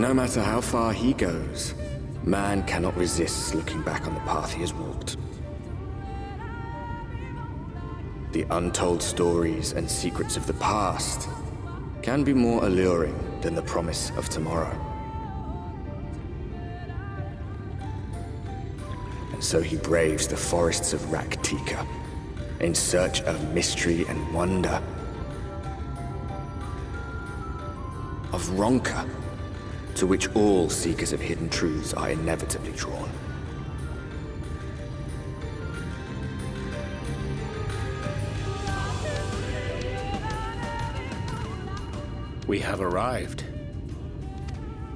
No matter how far he goes, man cannot resist looking back on the path he has walked. The untold stories and secrets of the past can be more alluring than the promise of tomorrow. And so he braves the forests of Raktika in search of mystery and wonder. Of Ronka, to which all seekers of hidden truths are inevitably drawn. We have arrived.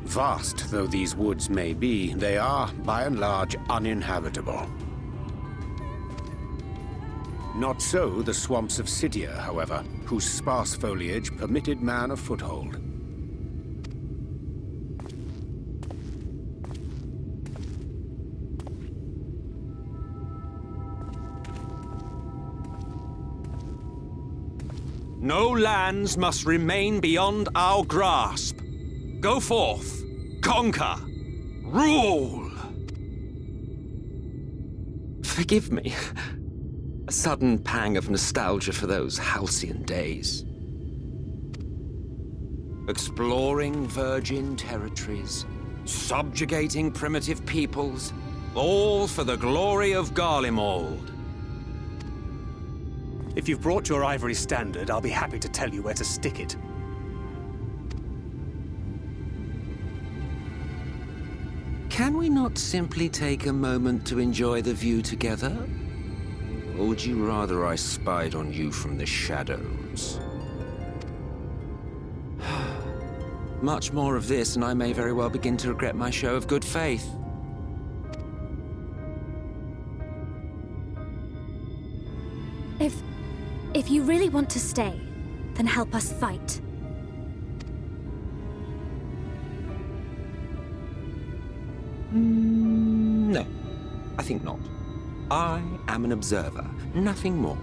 Vast though these woods may be, they are, by and large, uninhabitable. Not so the swamps of Sidia, however, whose sparse foliage permitted man a foothold. No lands must remain beyond our grasp. Go forth, conquer, rule! Forgive me. A sudden pang of nostalgia for those halcyon days. Exploring virgin territories, subjugating primitive peoples, all for the glory of Garlemald. If you've brought your ivory standard, I'll be happy to tell you where to stick it. Can we not simply take a moment to enjoy the view together? Or would you rather I spied on you from the shadows? Much more of this, and I may very well begin to regret my show of good faith. If you really want to stay, then help us fight. No, I think not. I am an observer, nothing more.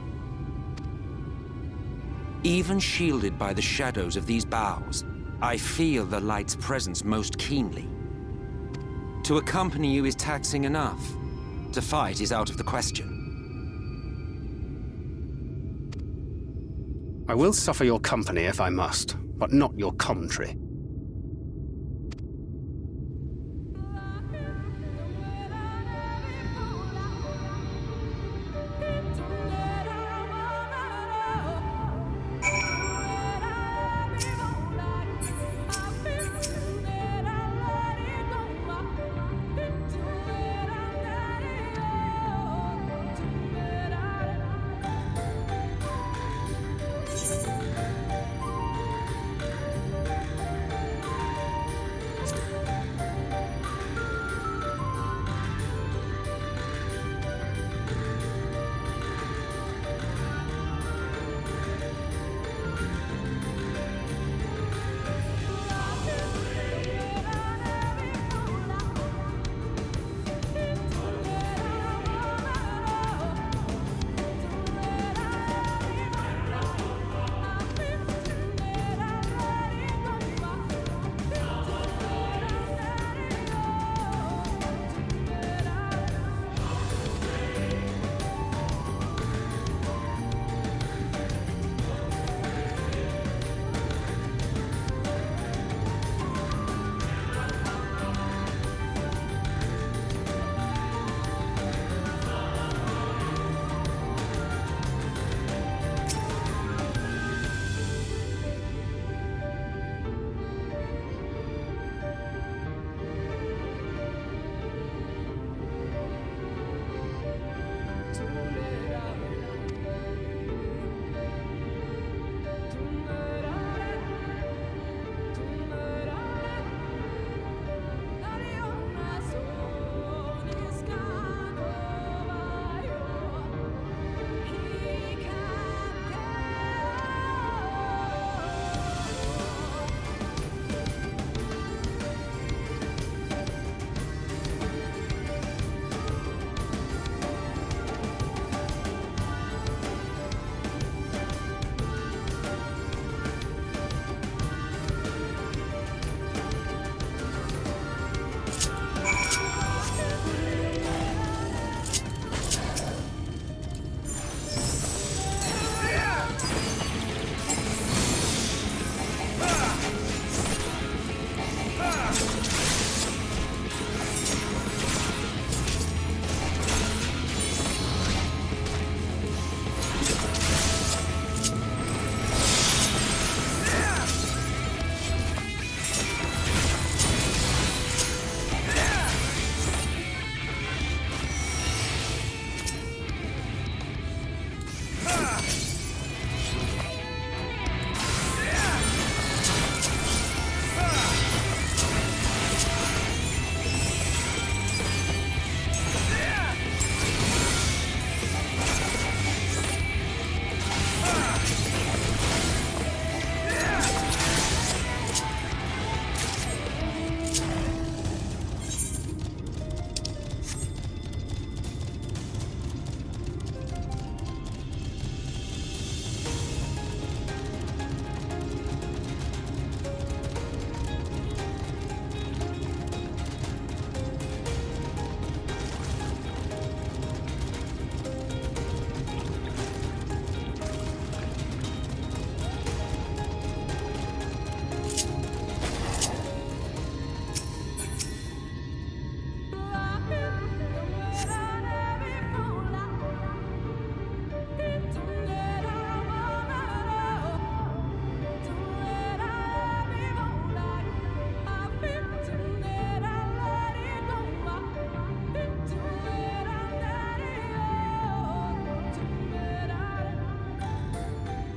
Even shielded by the shadows of these boughs, I feel the light's presence most keenly. To accompany you is taxing enough. To fight is out of the question. I will suffer your company if I must, but not your commentary.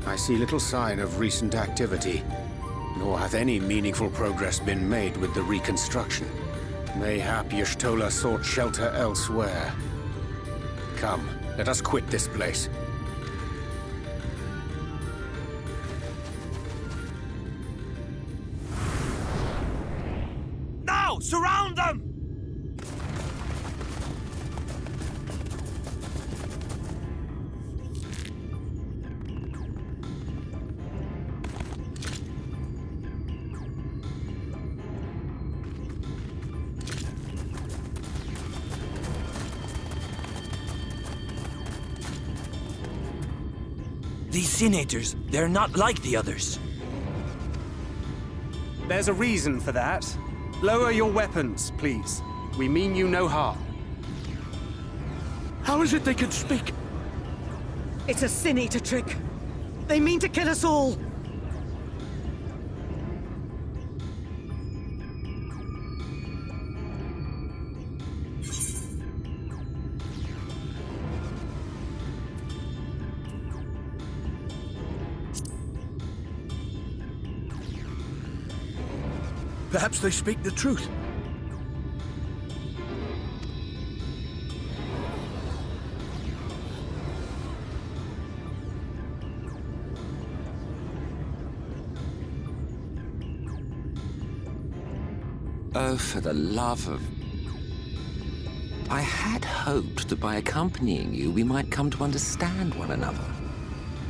I see little sign of recent activity, nor hath any meaningful progress been made with the reconstruction. Mayhap Y'shtola sought shelter elsewhere. Come, let us quit this place. Now! Surround them! These senators, they're not like the others. There's a reason for that. Lower your weapons, please. We mean you no harm. How is it they can speak? It's a Sin Eater trick. They mean to kill us all. Perhaps they speak the truth. Oh, for the love of... I had hoped that by accompanying you, we might come to understand one another.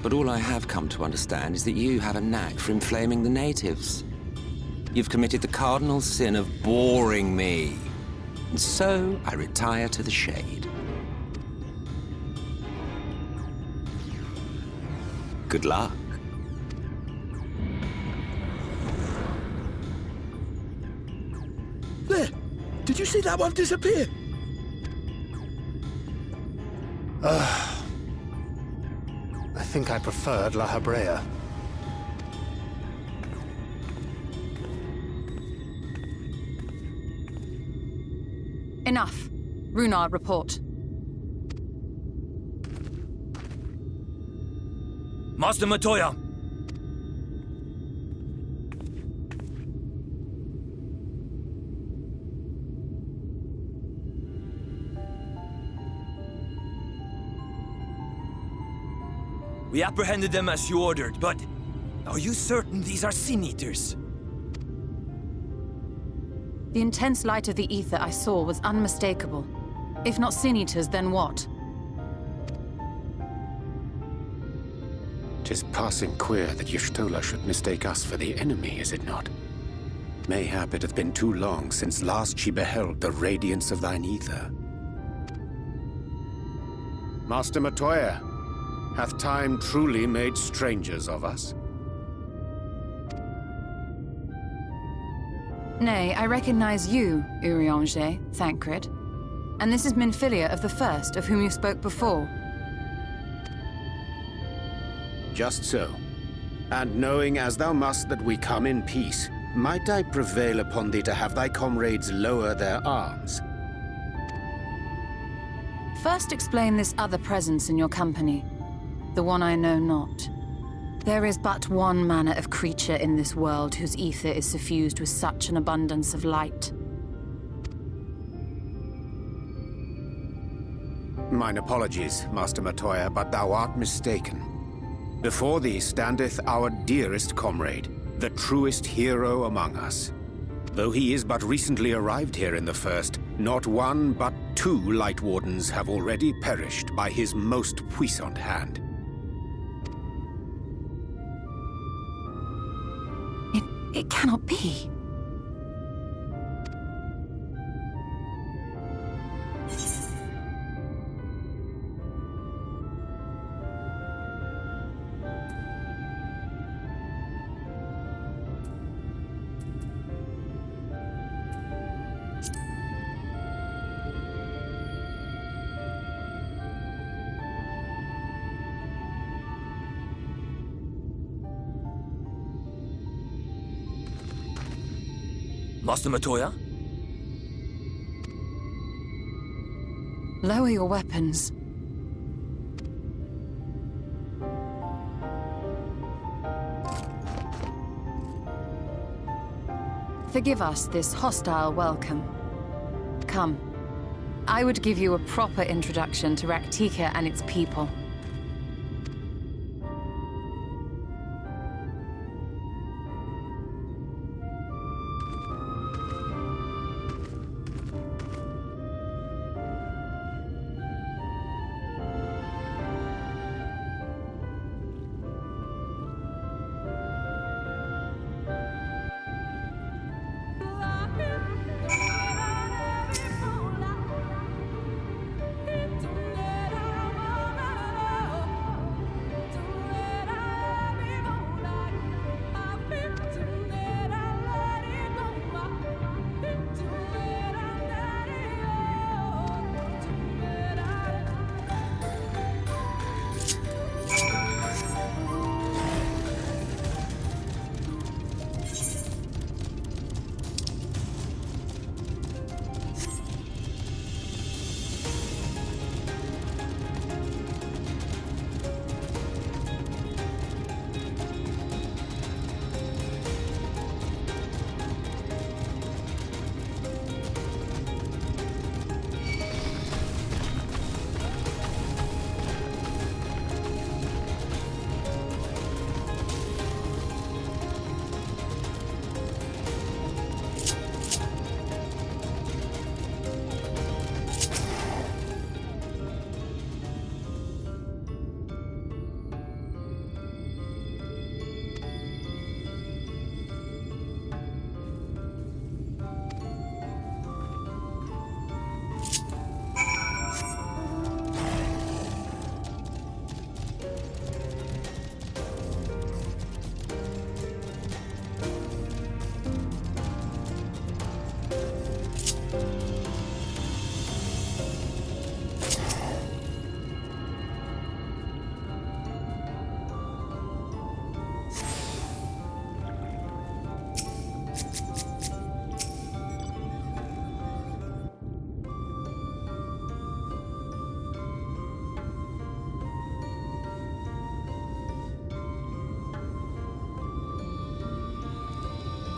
But all I have come to understand is that you have a knack for inflaming the natives. You've committed the cardinal sin of boring me. And so I retire to the shade. Good luck. There! Did you see that one disappear? I think I preferred La Habrea. Enough. Runar, report. Master Matoya! We apprehended them as you ordered, but are you certain these are Sin Eaters? The intense light of the ether I saw was unmistakable. If not Sin Eaters, then what? 'Tis passing queer that Y'shtola should mistake us for the enemy, is it not? Mayhap it hath been too long since last she beheld the radiance of thine ether. Master Matoya, hath time truly made strangers of us? Nay, I recognize you, Urianger, Thancred. And this is Minfilia of the First, of whom you spoke before. Just so. And knowing as thou must that we come in peace, might I prevail upon thee to have thy comrades lower their arms? First explain this other presence in your company. The one I know not. There is but one manner of creature in this world whose ether is suffused with such an abundance of light. Mine apologies, Master Matoya, but thou art mistaken. Before thee standeth our dearest comrade, the truest hero among us. Though he is but recently arrived here in the First, not one but 2 Light Wardens have already perished by his most puissant hand. It cannot be. Master Matoya? Lower your weapons. Forgive us this hostile welcome. Come. I would give you a proper introduction to Raktika and its people.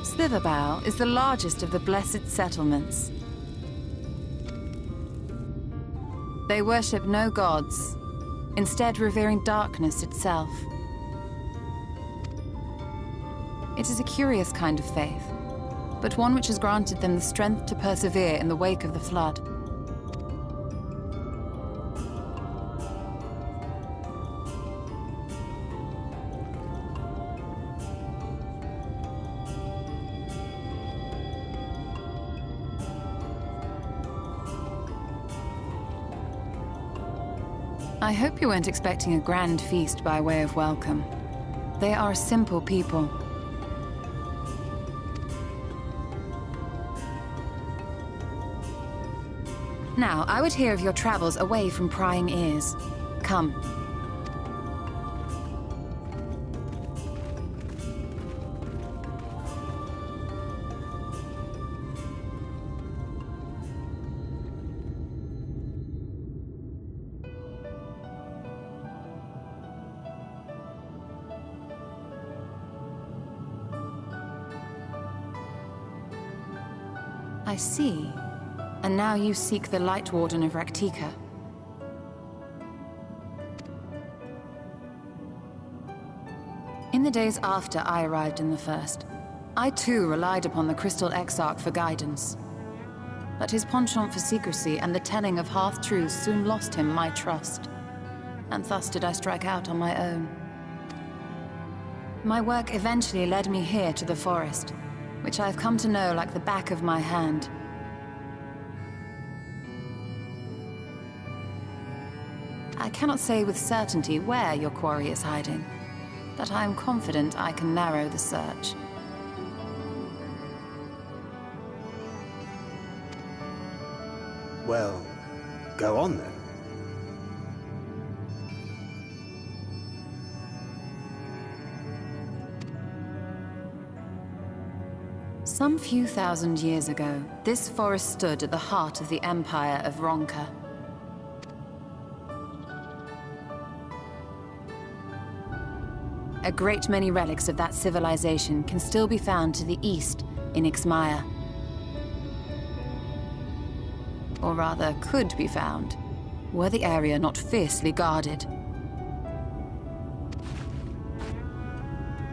Sliverbow is the largest of the Blessed Settlements. They worship no gods, instead revering darkness itself. It is a curious kind of faith, but one which has granted them the strength to persevere in the wake of the flood. I hope you weren't expecting a grand feast by way of welcome. They are a simple people. Now, I would hear of your travels away from prying ears. Come. I see. And now you seek the Light Warden of Raktika. In the days after I arrived in the First, I too relied upon the Crystal Exarch for guidance. But his penchant for secrecy and the telling of half-truths soon lost him my trust. And thus did I strike out on my own. My work eventually led me here to the forest, which I have come to know like the back of my hand. I cannot say with certainty where your quarry is hiding, but I am confident I can narrow the search. Well, go on then. Some few thousand years ago, this forest stood at the heart of the Empire of Ronka. A great many relics of that civilization can still be found to the east in Ixmaya. Or rather, could be found, were the area not fiercely guarded.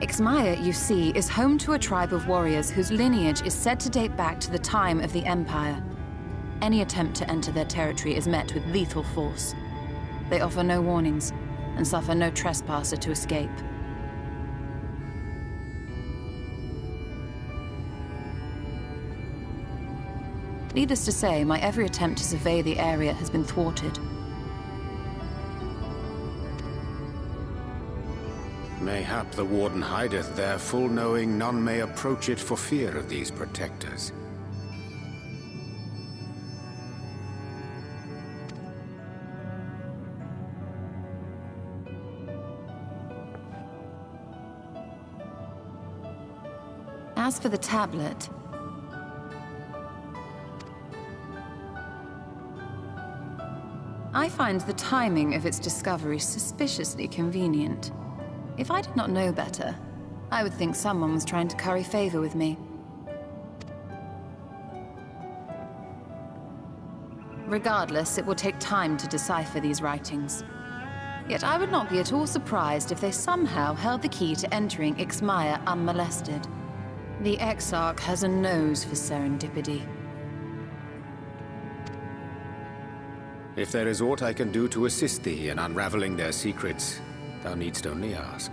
Ixmaya, you see, is home to a tribe of warriors whose lineage is said to date back to the time of the Empire. Any attempt to enter their territory is met with lethal force. They offer no warnings, and suffer no trespasser to escape. Needless to say, my every attempt to survey the area has been thwarted. Mayhap the Warden hideth there, full knowing none may approach it for fear of these protectors. As for the tablet, I find the timing of its discovery suspiciously convenient. If I did not know better, I would think someone was trying to curry favor with me. Regardless, it will take time to decipher these writings. Yet I would not be at all surprised if they somehow held the key to entering Ixmaya unmolested. The Exarch has a nose for serendipity. If there is aught I can do to assist thee in unraveling their secrets, thou needst only ask.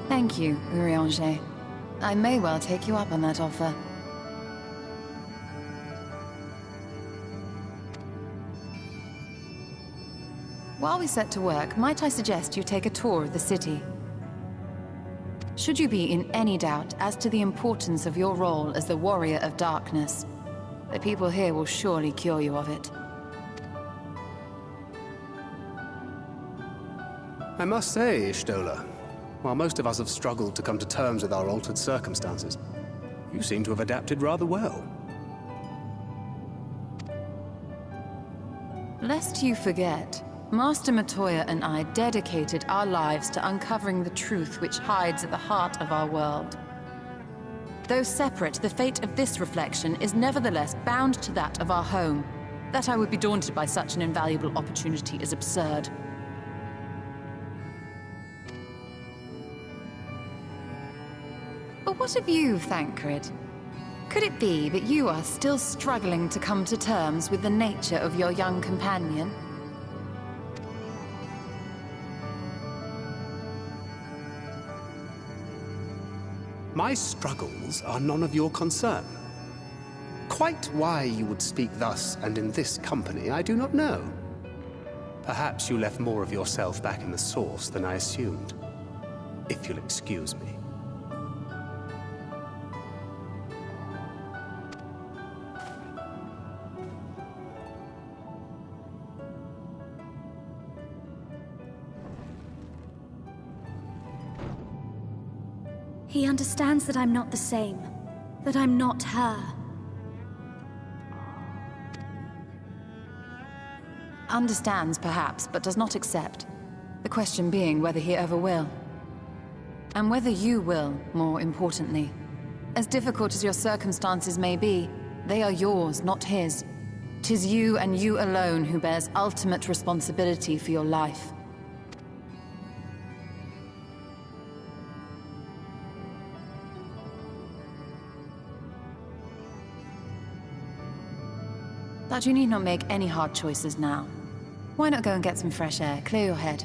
Thank you, Urianger. I may well take you up on that offer. While we set to work, might I suggest you take a tour of the city? Should you be in any doubt as to the importance of your role as the Warrior of Darkness, the people here will surely cure you of it. I must say, Stola, while most of us have struggled to come to terms with our altered circumstances, you seem to have adapted rather well. Lest you forget, Master Matoya and I dedicated our lives to uncovering the truth which hides at the heart of our world. Though separate, the fate of this reflection is nevertheless bound to that of our home. That I would be daunted by such an invaluable opportunity is absurd. But what of you, Thancred? Could it be that you are still struggling to come to terms with the nature of your young companion? My struggles are none of your concern. Quite why you would speak thus and in this company, I do not know. Perhaps you left more of yourself back in the source than I assumed. If you'll excuse me. He understands that I'm not the same. That I'm not her. Understands, perhaps, but does not accept. The question being whether he ever will. And whether you will, more importantly. As difficult as your circumstances may be, they are yours, not his. 'Tis you and you alone who bears ultimate responsibility for your life. But you need not make any hard choices now. Why not go and get some fresh air, clear your head?